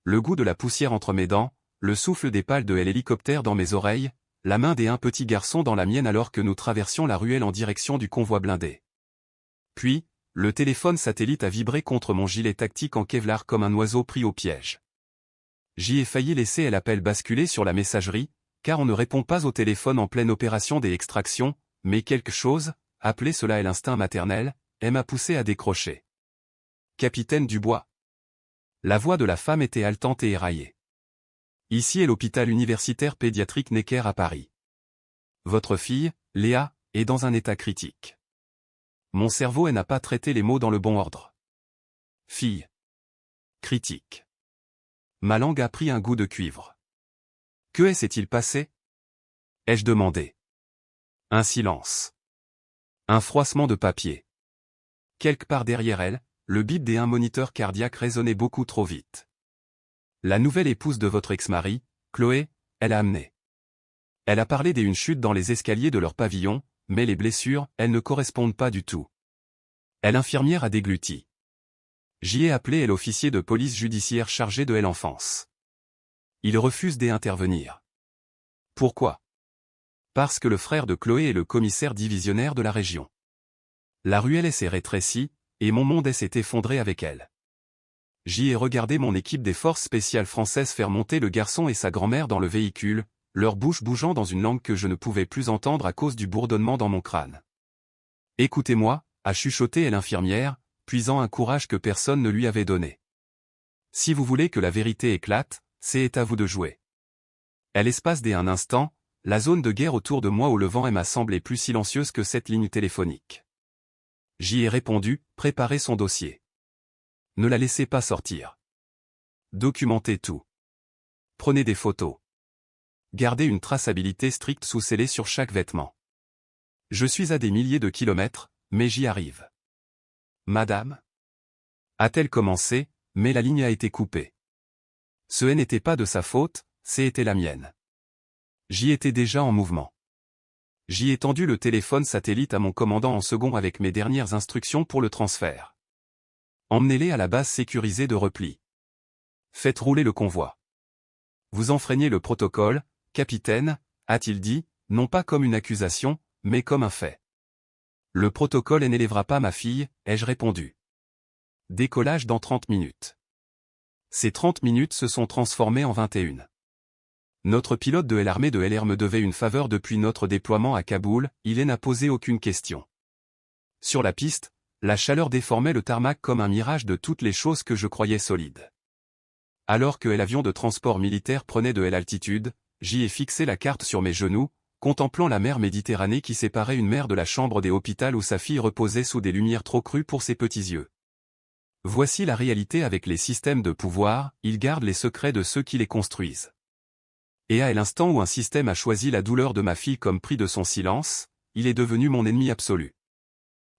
le goût de la poussière entre mes dents, le souffle des pales de l'hélicoptère dans mes oreilles, la main d'un petit garçon dans la mienne alors que nous traversions la ruelle en direction du convoi blindé. Puis, le téléphone satellite a vibré contre mon gilet tactique en Kevlar comme un oiseau pris au piège. J'y ai failli laisser l'appel basculer sur la messagerie, car on ne répond pas au téléphone en pleine opération des extractions, mais quelque chose, appelez cela l'instinct maternel, m'a poussé à décrocher. Capitaine Dubois. La voix de la femme était haletante et éraillée. Ici est l'hôpital universitaire pédiatrique Necker à Paris. Votre fille, Léa, est dans un état critique. Mon cerveau n'a pas traité les mots dans le bon ordre. Fille. Critique. Ma langue a pris un goût de cuivre. Que s'est-il passé? Ai-je demandé. Un silence. Un froissement de papier. Quelque part derrière elle, le bip d'un moniteur cardiaque résonnait beaucoup trop vite. La nouvelle épouse de votre ex-mari, Chloé, elle a amené. Elle a parlé d'une chute dans les escaliers de leur pavillon, mais les blessures, elles ne correspondent pas du tout. L'infirmière a dégluti. J'y ai appelé l'officier de police judiciaire chargé de l'enfance. Il refuse d'intervenir. Pourquoi? Parce que le frère de Chloé est le commissaire divisionnaire de la région. La ruelle s'est rétrécie, et mon monde s'est effondré avec elle. J'y ai regardé mon équipe des forces spéciales françaises faire monter le garçon et sa grand-mère dans le véhicule, leur bouche bougeant dans une langue que je ne pouvais plus entendre à cause du bourdonnement dans mon crâne. Écoutez-moi, a chuchoté l'infirmière, puisant un courage que personne ne lui avait donné. Si vous voulez que la vérité éclate, c'est à vous de jouer. À l'espace d'un instant, la zone de guerre autour de moi au levant m'a semblé plus silencieuse que cette ligne téléphonique. J'y ai répondu, préparez son dossier. Ne la laissez pas sortir. Documentez tout. Prenez des photos. Gardez une traçabilité stricte sous-scellée sur chaque vêtement. Je suis à des milliers de kilomètres, mais j'y arrive. Madame? A-t-elle commencé, mais la ligne a été coupée. Ce n'était pas de sa faute, c'était la mienne. J'y étais déjà en mouvement. J'y ai tendu le téléphone satellite à mon commandant en second avec mes dernières instructions pour le transfert. Emmenez-les à la base sécurisée de repli. Faites rouler le convoi. Vous enfreignez le protocole, capitaine, a-t-il dit, non pas comme une accusation, mais comme un fait. Le protocole n'élèvera pas ma fille, ai-je répondu. Décollage dans 30 minutes. Ces 30 minutes se sont transformées en 21. Notre pilote de l'armée de LR me devait une faveur depuis notre déploiement à Kaboul, il n'a posé aucune question. Sur la piste, la chaleur déformait le tarmac comme un mirage de toutes les choses que je croyais solides. Alors que l'avion de transport militaire prenait de l'altitude, j'y ai fixé la carte sur mes genoux, contemplant la mer Méditerranée qui séparait une mère de la chambre des hôpitaux où sa fille reposait sous des lumières trop crues pour ses petits yeux. Voici la réalité avec les systèmes de pouvoir, ils gardent les secrets de ceux qui les construisent. Et à l'instant où un système a choisi la douleur de ma fille comme prix de son silence, il est devenu mon ennemi absolu.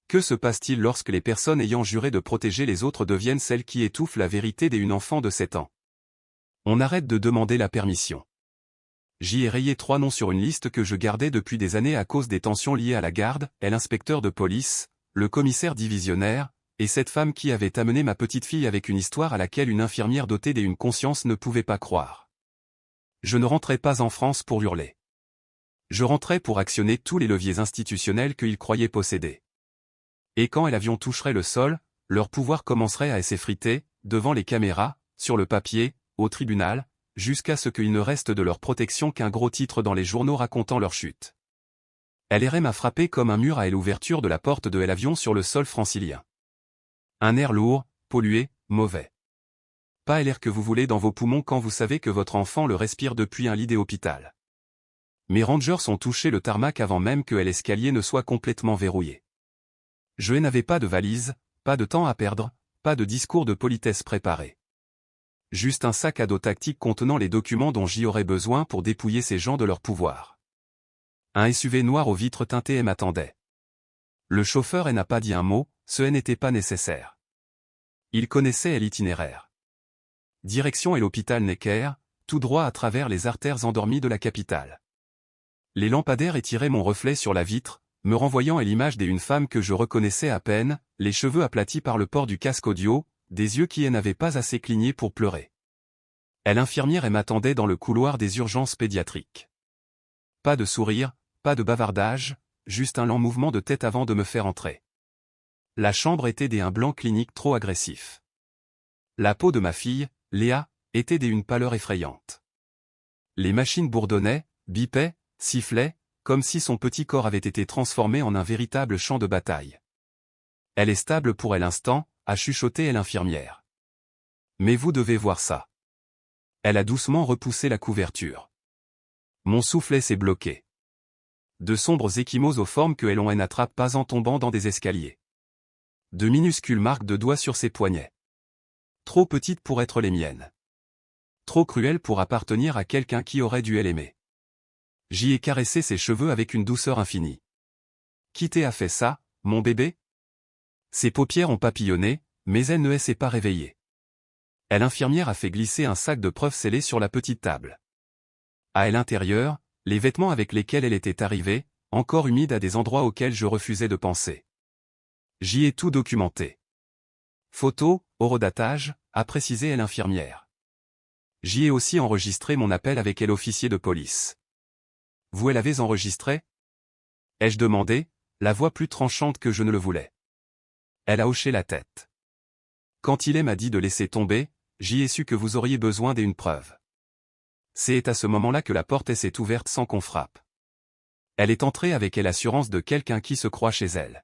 Que se passe-t-il lorsque les personnes ayant juré de protéger les autres deviennent celles qui étouffent la vérité d'une enfant de 7 ans? On arrête de demander la permission. J'y ai rayé 3 noms sur une liste que je gardais depuis des années à cause des tensions liées à la garde, l'inspecteur de police, le commissaire divisionnaire, et cette femme qui avait amené ma petite fille avec une histoire à laquelle une infirmière dotée d'une conscience ne pouvait pas croire. Je ne rentrais pas en France pour hurler. Je rentrais pour actionner tous les leviers institutionnels qu'ils croyaient posséder. Et quand l'avion toucherait le sol, leur pouvoir commencerait à s'effriter, devant les caméras, sur le papier, au tribunal, jusqu'à ce qu'il ne reste de leur protection qu'un gros titre dans les journaux racontant leur chute. LRM a frappé comme un mur à l'ouverture de la porte de l'avion sur le sol francilien. Un air lourd, pollué, mauvais. Pas l'air que vous voulez dans vos poumons quand vous savez que votre enfant le respire depuis un lit d'hôpital. Mes rangers ont touché le tarmac avant même que l'escalier ne soit complètement verrouillé. Je n'avais pas de valise, pas de temps à perdre, pas de discours de politesse préparé. Juste un sac à dos tactique contenant les documents dont j'y aurais besoin pour dépouiller ces gens de leur pouvoir. Un SUV noir aux vitres teintées m'attendait. Le chauffeur n'a pas dit un mot, ce n'était pas nécessaire. Il connaissait l'itinéraire. Direction l'hôpital Necker, tout droit à travers les artères endormies de la capitale. Les lampadaires étiraient mon reflet sur la vitre, me renvoyant à l'image d'une femme que je reconnaissais à peine, les cheveux aplatis par le port du casque audio, des yeux qui n'avaient pas assez cligné pour pleurer. L'infirmière m'attendait dans le couloir des urgences pédiatriques. Pas de sourire, pas de bavardage, juste un lent mouvement de tête avant de me faire entrer. La chambre était d'un blanc clinique trop agressif. La peau de ma fille, Léa, était d'une pâleur effrayante. Les machines bourdonnaient, bipaient, sifflaient, comme si son petit corps avait été transformé en un véritable champ de bataille. Elle est stable pour l'instant, a chuchoté l'infirmière. Mais vous devez voir ça. Elle a doucement repoussé la couverture. Mon soufflet s'est bloqué. De sombres ecchymoses que l'on n'attrape pas en tombant dans des escaliers. De minuscules marques de doigts sur ses poignets. Trop petites pour être les miennes. Trop cruelles pour appartenir à quelqu'un qui aurait dû l'aimer. J'y ai caressé ses cheveux avec une douceur infinie. Qui t'a fait ça, mon bébé? Ses paupières ont papillonné, mais elle ne s'est pas réveillée. L'infirmière a fait glisser un sac de preuves scellé sur la petite table. À l'intérieur, les vêtements avec lesquels elle était arrivée, encore humides à des endroits auxquels je refusais de penser. J'y ai tout documenté. Photos, horodatage, a précisé l'infirmière. J'y ai aussi enregistré mon appel avec l'officier de police. Vous l'avez enregistré? Ai-je demandé, la voix plus tranchante que je ne le voulais. Elle a hoché la tête. Quand il m'a dit de laisser tomber, j'y ai su que vous auriez besoin d'une preuve. C'est à ce moment-là que la porte s'est ouverte sans qu'on frappe. Elle est entrée avec l'assurance de quelqu'un qui se croit chez elle.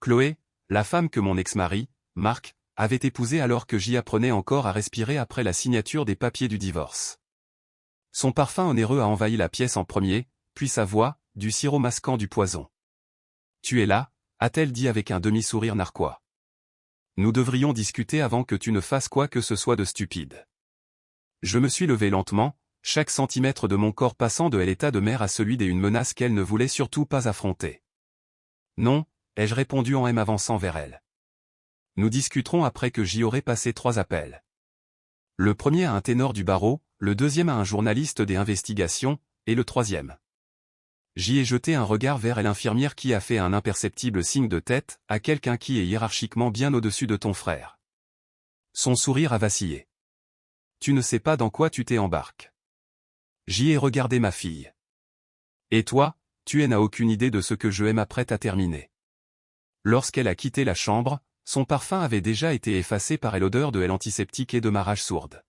Chloé, la femme que mon ex-mari, Marc, avait épousée alors que j'y apprenais encore à respirer après la signature des papiers du divorce. Son parfum onéreux a envahi la pièce en premier, puis sa voix, du sirop masquant du poison. Tu es là, a-t-elle dit avec un demi-sourire narquois. Nous devrions discuter avant que tu ne fasses quoi que ce soit de stupide. Je me suis levé lentement, chaque centimètre de mon corps passant de l'état de mère à celui d'une menace qu'elle ne voulait surtout pas affronter. Non, ai-je répondu en m'avançant vers elle. Nous discuterons après que j'y aurai passé 3 appels. Le premier à un ténor du barreau, le deuxième à un journaliste des investigations, et le troisième. J'y ai jeté un regard vers l'infirmière qui a fait un imperceptible signe de tête à quelqu'un qui est hiérarchiquement bien au-dessus de ton frère. Son sourire a vacillé. Tu ne sais pas dans quoi tu t'embarques. J'y ai regardé ma fille. Et toi, tu n'as aucune idée de ce que je m'apprête à terminer. Lorsqu'elle a quitté la chambre, son parfum avait déjà été effacé par l'odeur de l'antiseptique et de ma rage sourde.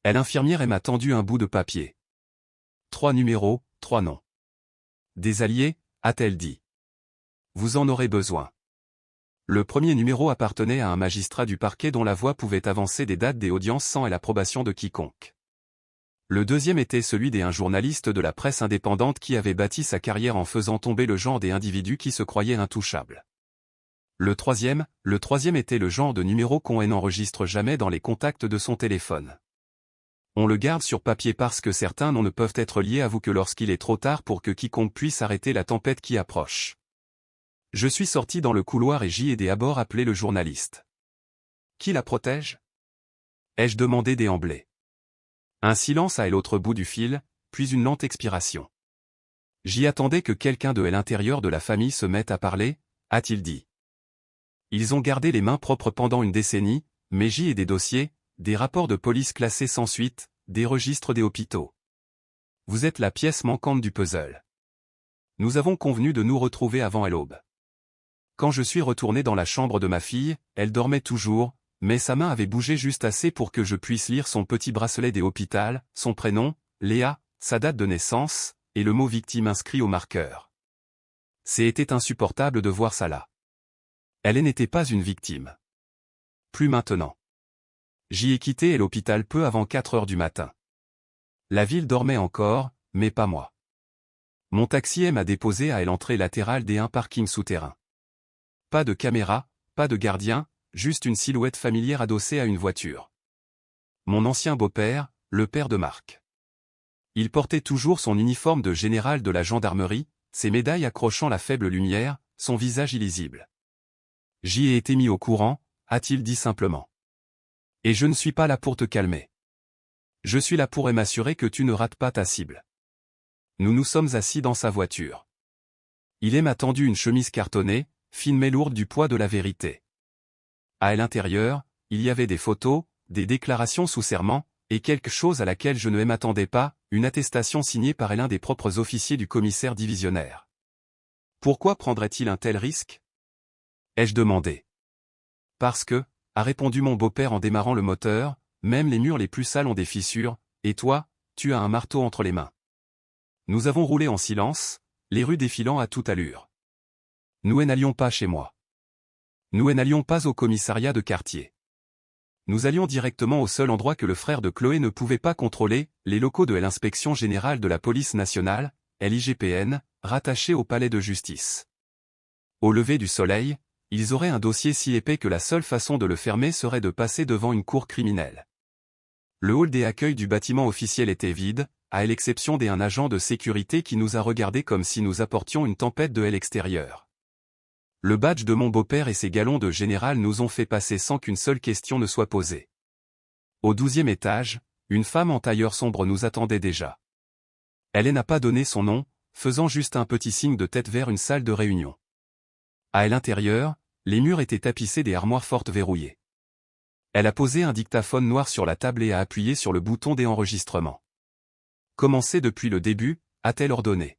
L'infirmière m'a tendu un bout de papier. 3 numéros, 3 noms. Des alliés, a-t-elle dit. Vous en aurez besoin. Le premier numéro appartenait à un magistrat du parquet dont la voix pouvait avancer des dates des audiences sans l'approbation de quiconque. Le deuxième était celui d'un journaliste de la presse indépendante qui avait bâti sa carrière en faisant tomber le genre des individus qui se croyaient intouchables. Le troisième était le genre de numéro qu'on n'enregistre jamais dans les contacts de son téléphone. On le garde sur papier parce que certains noms ne peuvent être liés à vous que lorsqu'il est trop tard pour que quiconque puisse arrêter la tempête qui approche. Je suis sorti dans le couloir et j'y ai d'abord appelé le journaliste. Qui la protège? Ai-je demandé déamblé. Un silence à l'autre bout du fil, puis une lente expiration. J'y attendais que quelqu'un de l'intérieur de la famille se mette à parler, a-t-il dit. Ils ont gardé les mains propres pendant une décennie, mais j'y ai des dossiers, des rapports de police classés sans suite, des registres des hôpitaux. Vous êtes la pièce manquante du puzzle. Nous avons convenu de nous retrouver avant l'aube. Quand je suis retourné dans la chambre de ma fille, elle dormait toujours, mais sa main avait bougé juste assez pour que je puisse lire son petit bracelet des hôpitaux, son prénom, Léa, sa date de naissance, et le mot victime inscrit au marqueur. C'était insupportable de voir ça là. Elle n'était pas une victime. Plus maintenant. J'y ai quitté l'hôpital peu avant 4 heures du matin. La ville dormait encore, mais pas moi. Mon taxi m'a déposé à l'entrée latérale d'un parking souterrain. Pas de caméra, pas de gardien, juste une silhouette familière adossée à une voiture. Mon ancien beau-père, le père de Marc. Il portait toujours son uniforme de général de la gendarmerie, ses médailles accrochant la faible lumière, son visage illisible. J'y ai été mis au courant, a-t-il dit simplement. Et je ne suis pas là pour te calmer. Je suis là pour m'assurer que tu ne rates pas ta cible. Nous nous sommes assis dans sa voiture. Il m'a tendu une chemise cartonnée, fine mais lourde du poids de la vérité. À l'intérieur, il y avait des photos, des déclarations sous serment, et quelque chose à laquelle je ne m'attendais pas, une attestation signée par l'un des propres officiers du commissaire divisionnaire. Pourquoi prendrait-il un tel risque? Ai-je demandé. Parce que, a répondu mon beau-père en démarrant le moteur, même les murs les plus sales ont des fissures, et toi, tu as un marteau entre les mains. Nous avons roulé en silence, les rues défilant à toute allure. Nous n'allions pas chez moi. Nous n'allions pas au commissariat de quartier. Nous allions directement au seul endroit que le frère de Chloé ne pouvait pas contrôler, les locaux de l'Inspection générale de la police nationale, l'IGPN, rattachés au palais de justice. Au lever du soleil, ils auraient un dossier si épais que la seule façon de le fermer serait de passer devant une cour criminelle. Le hall des accueils du bâtiment officiel était vide, à l'exception d'un agent de sécurité qui nous a regardés comme si nous apportions une tempête de l'extérieur. Le badge de mon beau-père et ses galons de général nous ont fait passer sans qu'une seule question ne soit posée. Au 12e étage, une femme en tailleur sombre nous attendait déjà. Elle n'a pas donné son nom, faisant juste un petit signe de tête vers une salle de réunion. À l'intérieur, les murs étaient tapissés des armoires fortes verrouillées. Elle a posé un dictaphone noir sur la table et a appuyé sur le bouton des enregistrements. Commencez depuis le début, a-t-elle ordonné.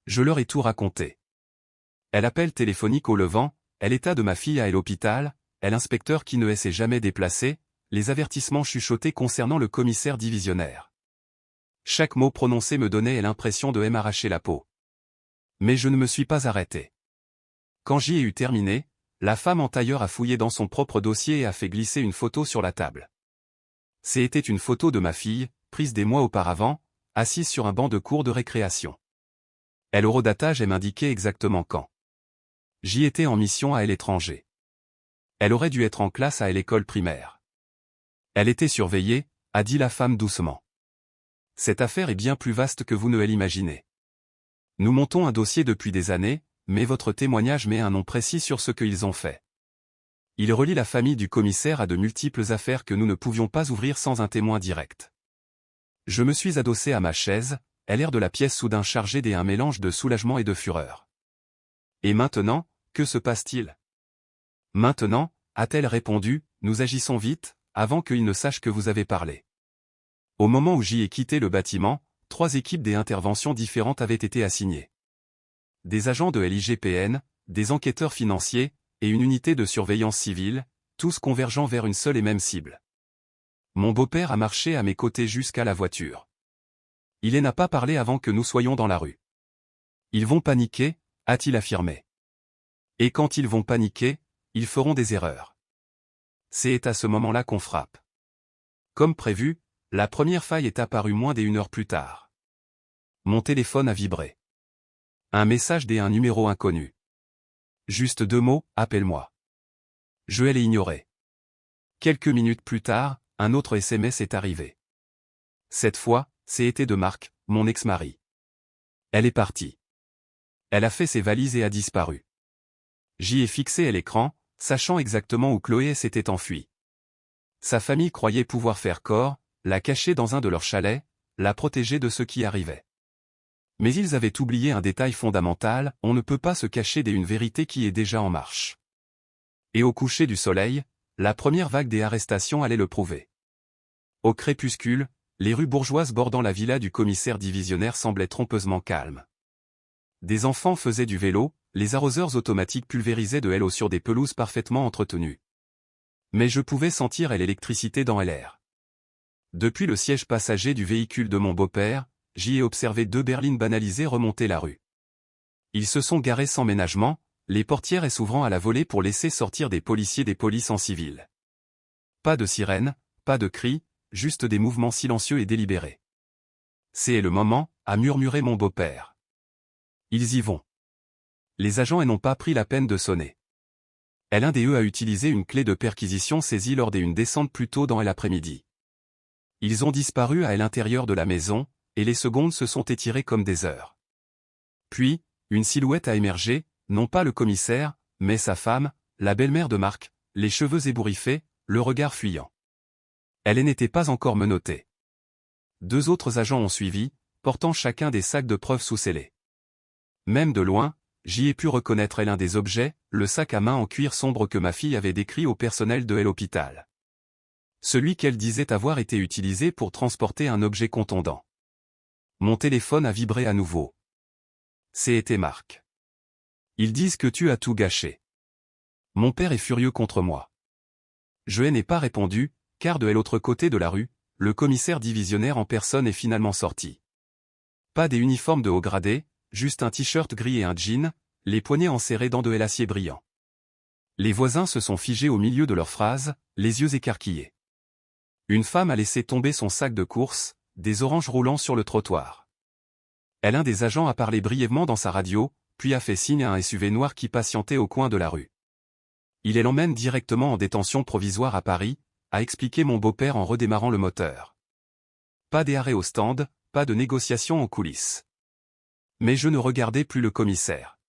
Je leur ai tout raconté. Elle appel téléphonique au levant, l'état de ma fille à l'hôpital, l'inspecteur qui ne s'est jamais déplacé, les avertissements chuchotés concernant le commissaire divisionnaire. Chaque mot prononcé me donnait l'impression de m'arracher la peau. Mais je ne me suis pas arrêté. Quand j'y ai eu terminé, la femme en tailleur a fouillé dans son propre dossier et a fait glisser une photo sur la table. C'était une photo de ma fille, prise des mois auparavant, assise sur un banc de cours de récréation. Elle horodatage et m'indiquait exactement quand. J'y étais en mission à l'étranger. Elle aurait dû être en classe à l'école primaire. Elle était surveillée, a dit la femme doucement. Cette affaire est bien plus vaste que vous ne l'imaginez. Nous montons un dossier depuis des années, mais votre témoignage met un nom précis sur ce qu'ils ont fait. Il relie la famille du commissaire à de multiples affaires que nous ne pouvions pas ouvrir sans un témoin direct. Je me suis adossé à ma chaise, l'air de la pièce soudain chargé d'un mélange de soulagement et de fureur. Et maintenant, que se passe-t-il? Maintenant, a-t-elle répondu, nous agissons vite, avant qu'il ne sache que vous avez parlé. Au moment où j'y ai quitté le bâtiment, 3 équipes des interventions différentes avaient été assignées. Des agents de l'IGPN, des enquêteurs financiers, et une unité de surveillance civile, tous convergeant vers une seule et même cible. Mon beau-père a marché à mes côtés jusqu'à la voiture. Il n'a pas parlé avant que nous soyons dans la rue. Ils vont paniquer, a-t-il affirmé. Et quand ils vont paniquer, ils feront des erreurs. C'est à ce moment-là qu'on frappe. Comme prévu, la première faille est apparue moins d'1 heure plus tard. Mon téléphone a vibré. Un message d'un numéro inconnu. Juste 2 mots, appelle-moi. Je l'ai ignoré. Quelques minutes plus tard, un autre SMS est arrivé. Cette fois, c'était de Marc, mon ex-mari. Elle est partie. Elle a fait ses valises et a disparu. J'y ai fixé l'écran, sachant exactement où Chloé s'était enfuie. Sa famille croyait pouvoir faire corps, la cacher dans un de leurs chalets, la protéger de ce qui arrivait. Mais ils avaient oublié un détail fondamental, on ne peut pas se cacher d'une vérité qui est déjà en marche. Et au coucher du soleil, la première vague des arrestations allait le prouver. Au crépuscule, les rues bourgeoises bordant la villa du commissaire divisionnaire semblaient trompeusement calmes. Des enfants faisaient du vélo, les arroseurs automatiques pulvérisaient de l'eau sur des pelouses parfaitement entretenues. Mais je pouvais sentir l'électricité dans l'air. Depuis le siège passager du véhicule de mon beau-père, j'y ai observé 2 berlines banalisées remonter la rue. Ils se sont garés sans ménagement, les portières s'ouvrant à la volée pour laisser sortir des policiers des polices en civil. Pas de sirène, pas de cris, juste des mouvements silencieux et délibérés. C'est le moment, a murmuré mon beau-père. Ils y vont. Les agents n'ont pas pris la peine de sonner. L'un des eux a utilisé une clé de perquisition saisie lors d'une descente plus tôt dans l'après-midi. Ils ont disparu à l'intérieur de la maison, et les secondes se sont étirées comme des heures. Puis, une silhouette a émergé, non pas le commissaire, mais sa femme, la belle-mère de Marc, les cheveux ébouriffés, le regard fuyant. Elle n'était pas encore menottée. 2 autres agents ont suivi, portant chacun des sacs de preuves sous scellés. Même de loin, j'y ai pu reconnaître l'un des objets, le sac à main en cuir sombre que ma fille avait décrit au personnel de l'hôpital. Celui qu'elle disait avoir été utilisé pour transporter un objet contondant. Mon téléphone a vibré à nouveau. C'était Marc. Ils disent que tu as tout gâché. Mon père est furieux contre moi. Je n'ai pas répondu, car de l'autre côté de la rue, le commissaire divisionnaire en personne est finalement sorti. Pas des uniformes de haut gradé, juste un t-shirt gris et un jean, les poignets enserrés dans de l'acier brillant. Les voisins se sont figés au milieu de leurs phrases, les yeux écarquillés. Une femme a laissé tomber son sac de course, des oranges roulant sur le trottoir. L'un des agents a parlé brièvement dans sa radio, puis a fait signe à un SUV noir qui patientait au coin de la rue. Il l'emmène directement en détention provisoire à Paris, a expliqué mon beau-père en redémarrant le moteur. Pas d'arrêt au stand, pas de négociation en coulisses. Mais je ne regardais plus le commissaire.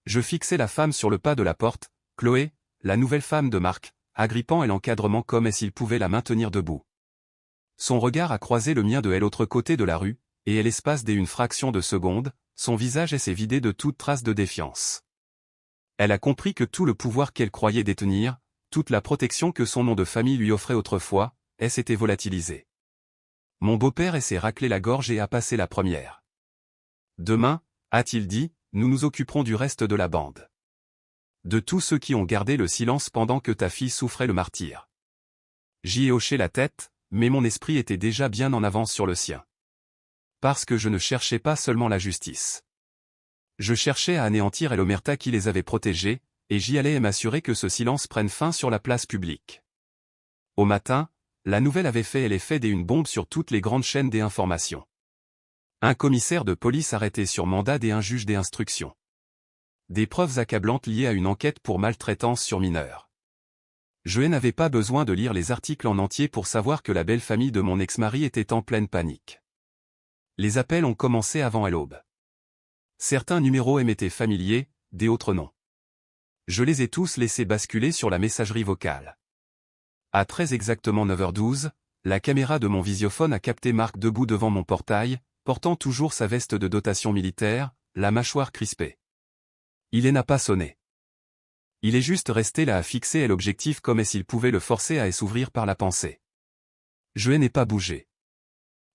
Je fixais la femme sur le pas de la porte, Chloé, la nouvelle femme de Marc, agrippant l'encadrement comme s'il pouvait la maintenir debout. Son regard a croisé le mien de l'autre côté de la rue, et à l'espace d'une fraction de seconde, son visage s'est vidé de toute trace de défiance. Elle a compris que tout le pouvoir qu'elle croyait détenir, toute la protection que son nom de famille lui offrait autrefois, s'était volatilisée. Mon beau-père s'est raclé la gorge et a passé la première. Demain, a-t-il dit, nous nous occuperons du reste de la bande. De tous ceux qui ont gardé le silence pendant que ta fille souffrait le martyre. J'y ai hoché la tête, mais mon esprit était déjà bien en avance sur le sien. Parce que je ne cherchais pas seulement la justice. Je cherchais à anéantir l'omerta qui les avait protégés, et j'y allais m'assurer que ce silence prenne fin sur la place publique. Au matin, la nouvelle avait fait l'effet d'une bombe sur toutes les grandes chaînes des informations. Un commissaire de police arrêté sur mandat et un juge des instructions. Des preuves accablantes liées à une enquête pour maltraitance sur mineurs. Je n'avais pas besoin de lire les articles en entier pour savoir que la belle famille de mon ex-mari était en pleine panique. Les appels ont commencé avant l'aube. Certains numéros m'étaient familiers, d'autres non. Je les ai tous laissés basculer sur la messagerie vocale. À très exactement 9h12, la caméra de mon visiophone a capté Marc debout devant mon portail, portant toujours sa veste de dotation militaire, la mâchoire crispée. Il n'a pas sonné. Il est juste resté là à fixer l'objectif comme s'il pouvait le forcer à s'ouvrir par la pensée. Je n'ai pas bougé.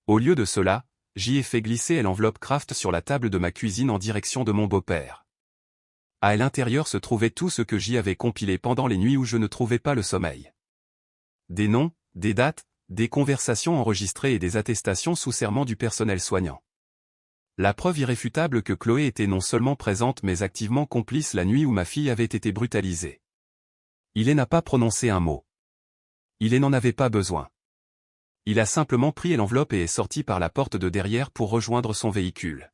Au lieu de cela, j'y ai fait glisser l'enveloppe Kraft sur la table de ma cuisine en direction de mon beau-père. À l'intérieur se trouvait tout ce que j'y avais compilé pendant les nuits où je ne trouvais pas le sommeil. Des noms, des dates, des conversations enregistrées et des attestations sous serment du personnel soignant. La preuve irréfutable que Chloé était non seulement présente mais activement complice la nuit où ma fille avait été brutalisée. Il n'a pas prononcé un mot. Il n'en avait pas besoin. Il a simplement pris l'enveloppe et est sorti par la porte de derrière pour rejoindre son véhicule.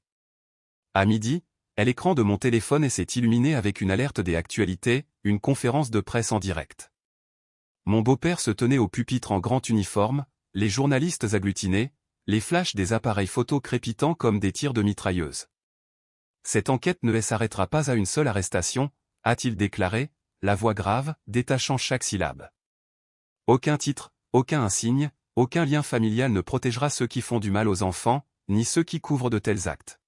À midi, l'écran de mon téléphone s'est illuminé avec une alerte des actualités, une conférence de presse en direct. Mon beau-père se tenait au pupitre en grand uniforme, les journalistes agglutinés, les flashs des appareils photo crépitant comme des tirs de mitrailleuse. Cette enquête ne s'arrêtera pas à une seule arrestation, a-t-il déclaré, la voix grave, détachant chaque syllabe. Aucun titre, aucun insigne, aucun lien familial ne protégera ceux qui font du mal aux enfants, ni ceux qui couvrent de tels actes.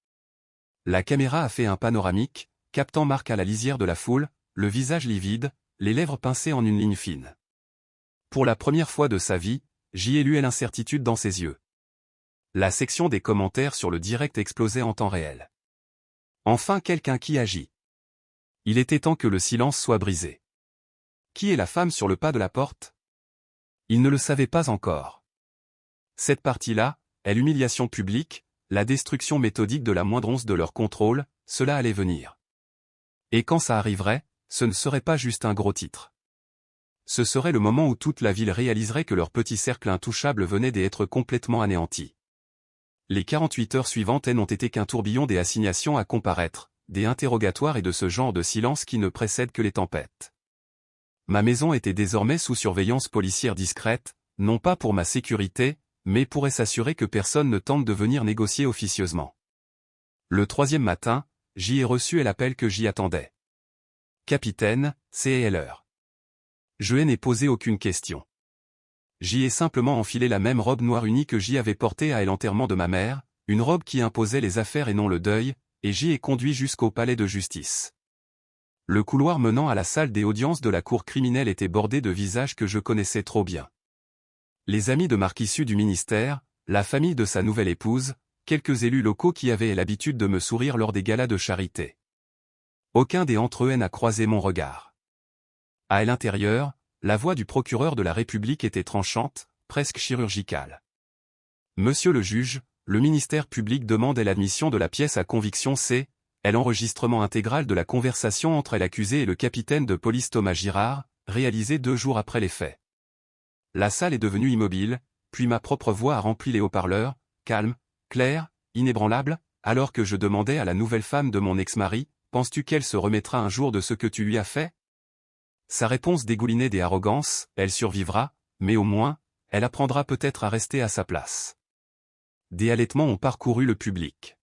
La caméra a fait un panoramique, captant Marc à la lisière de la foule, le visage livide, les lèvres pincées en une ligne fine. Pour la première fois de sa vie, j'y ai lu l'incertitude dans ses yeux. La section des commentaires sur le direct explosait en temps réel. Enfin quelqu'un qui agit. Il était temps que le silence soit brisé. Qui est la femme sur le pas de la porte? Il ne le savait pas encore. Cette partie-là, est l'humiliation publique, la destruction méthodique de la moindre once de leur contrôle, cela allait venir. Et quand ça arriverait, ce ne serait pas juste un gros titre. Ce serait le moment où toute la ville réaliserait que leur petit cercle intouchable venait d'être complètement anéanti. Les 48 heures suivantes n'ont été qu'un tourbillon des assignations à comparaître, des interrogatoires et de ce genre de silence qui ne précède que les tempêtes. Ma maison était désormais sous surveillance policière discrète, non pas pour ma sécurité, mais pour s'assurer que personne ne tente de venir négocier officieusement. Le 3e matin, j'y ai reçu l'appel que j'y attendais. Capitaine, c'est l'heure. Je n'ai posé aucune question. J'y ai simplement enfilé la même robe noire unie que j'y avais portée à l'enterrement de ma mère, une robe qui imposait les affaires et non le deuil, et j'y ai conduit jusqu'au palais de justice. Le couloir menant à la salle des audiences de la cour criminelle était bordé de visages que je connaissais trop bien. Les amis de Marc issus du ministère, la famille de sa nouvelle épouse, quelques élus locaux qui avaient l'habitude de me sourire lors des galas de charité. Aucun des entre eux n'a croisé mon regard. À l'intérieur, la voix du procureur de la République était tranchante, presque chirurgicale. Monsieur le juge, le ministère public demande l'admission de la pièce à conviction C, l'enregistrement intégral de la conversation entre l'accusé et le capitaine de police Thomas Girard, réalisé 2 jours après les faits. La salle est devenue immobile, puis ma propre voix a rempli les haut-parleurs, calme, claire, inébranlable, alors que je demandais à la nouvelle femme de mon ex-mari, « Penses-tu qu'elle se remettra un jour de ce que tu lui as fait ?» Sa réponse dégoulinait des arrogances, « Elle survivra, mais au moins, elle apprendra peut-être à rester à sa place. » Des halètements ont parcouru le public.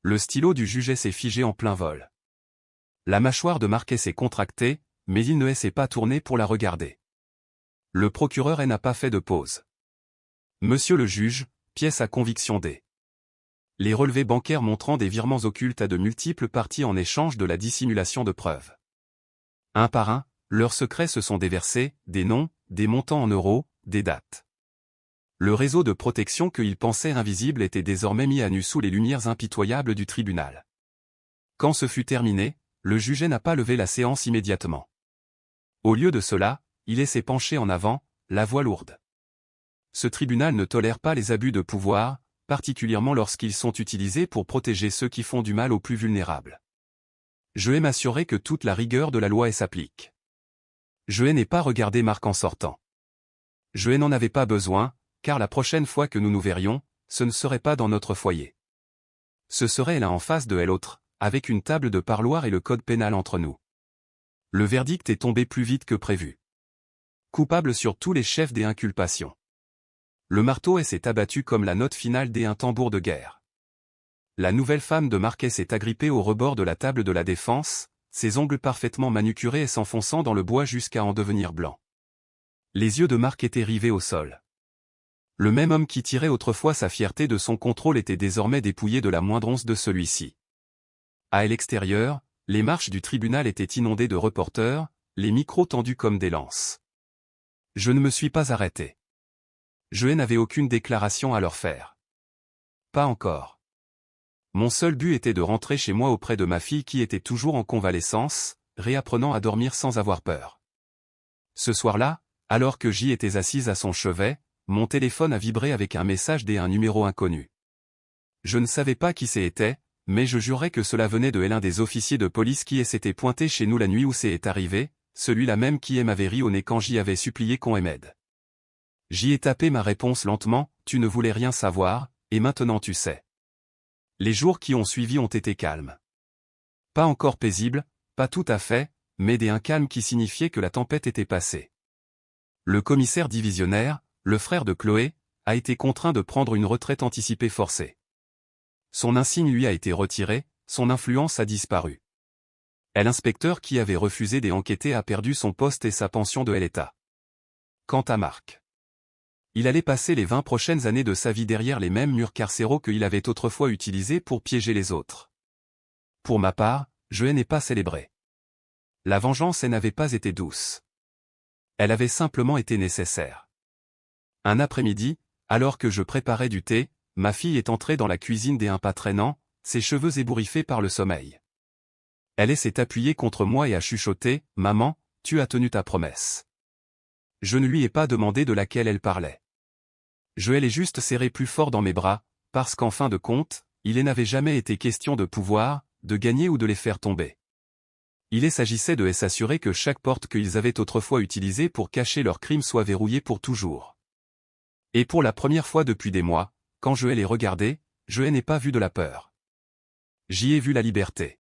Le stylo du juge s'est figé en plein vol. La mâchoire de Marquet s'est contractée, mais il ne s'est pas tourné pour la regarder. Le procureur n'a pas fait de pause. Monsieur le juge, pièce à conviction D. Les relevés bancaires montrant des virements occultes à de multiples parties en échange de la dissimulation de preuves. Un par un, leurs secrets se sont déversés, des noms, des montants en euros, des dates. Le réseau de protection qu'ils pensaient invisible était désormais mis à nu sous les lumières impitoyables du tribunal. Quand ce fut terminé, le juge n'a pas levé la séance immédiatement. Au lieu de cela, il s'est penché en avant, la voix lourde. Ce tribunal ne tolère pas les abus de pouvoir, particulièrement lorsqu'ils sont utilisés pour protéger ceux qui font du mal aux plus vulnérables. Je vais m'assurer que toute la rigueur de la loi s'applique. Je n'ai pas regardé Marc en sortant. Je n'en avais pas besoin, car la prochaine fois que nous nous verrions, ce ne serait pas dans notre foyer. Ce serait l'un en face de l'autre, avec une table de parloir et le code pénal entre nous. Le verdict est tombé plus vite que prévu. Coupable sur tous les chefs des inculpations. Le marteau s'est abattu comme la note finale d'un tambour de guerre. La nouvelle femme de Marquet s'est agrippée au rebord de la table de la défense, ses ongles parfaitement manucurés et s'enfonçant dans le bois jusqu'à en devenir blancs. Les yeux de Marc étaient rivés au sol. Le même homme qui tirait autrefois sa fierté de son contrôle était désormais dépouillé de la moindre once de celui-ci. À l'extérieur, les marches du tribunal étaient inondées de reporters, les micros tendus comme des lances. Je ne me suis pas arrêté. Je n'avais aucune déclaration à leur faire. Pas encore. Mon seul but était de rentrer chez moi auprès de ma fille qui était toujours en convalescence, réapprenant à dormir sans avoir peur. Ce soir-là, alors que j'y étais assise à son chevet, mon téléphone a vibré avec un message d'un numéro inconnu. Je ne savais pas qui c'était, mais je jurais que cela venait de l'un des officiers de police qui s'était pointé chez nous la nuit où c'est arrivé, celui-là même qui m'avait ri au nez quand j'y avais supplié qu'on m'aide. J'y ai tapé ma réponse lentement, tu ne voulais rien savoir, et maintenant tu sais. Les jours qui ont suivi ont été calmes. Pas encore paisibles, pas tout à fait, mais un calme qui signifiait que la tempête était passée. Le commissaire divisionnaire, le frère de Chloé, a été contraint de prendre une retraite anticipée forcée. Son insigne lui a été retiré, son influence a disparu. L'inspecteur qui avait refusé d'enquêter a perdu son poste et sa pension de l'État. Quant à Marc, il allait passer les 20 prochaines années de sa vie derrière les mêmes murs carcéraux qu'il avait autrefois utilisés pour piéger les autres. Pour ma part, je n'ai pas célébré. La vengeance n'avait pas été douce. Elle avait simplement été nécessaire. Un après-midi, alors que je préparais du thé, ma fille est entrée dans la cuisine d'un pas traînant, ses cheveux ébouriffés par le sommeil. Elle s'est appuyée contre moi et a chuchoté, « Maman, tu as tenu ta promesse. » Je ne lui ai pas demandé de laquelle elle parlait. Je l'ai juste serré plus fort dans mes bras, parce qu'en fin de compte, il n'avait jamais été question de pouvoir, de gagner ou de les faire tomber. Il s'agissait de s'assurer que chaque porte qu'ils avaient autrefois utilisée pour cacher leurs crimes soit verrouillée pour toujours. Et pour la première fois depuis des mois, quand je les regardais, je n'ai pas vu de la peur. J'y ai vu la liberté.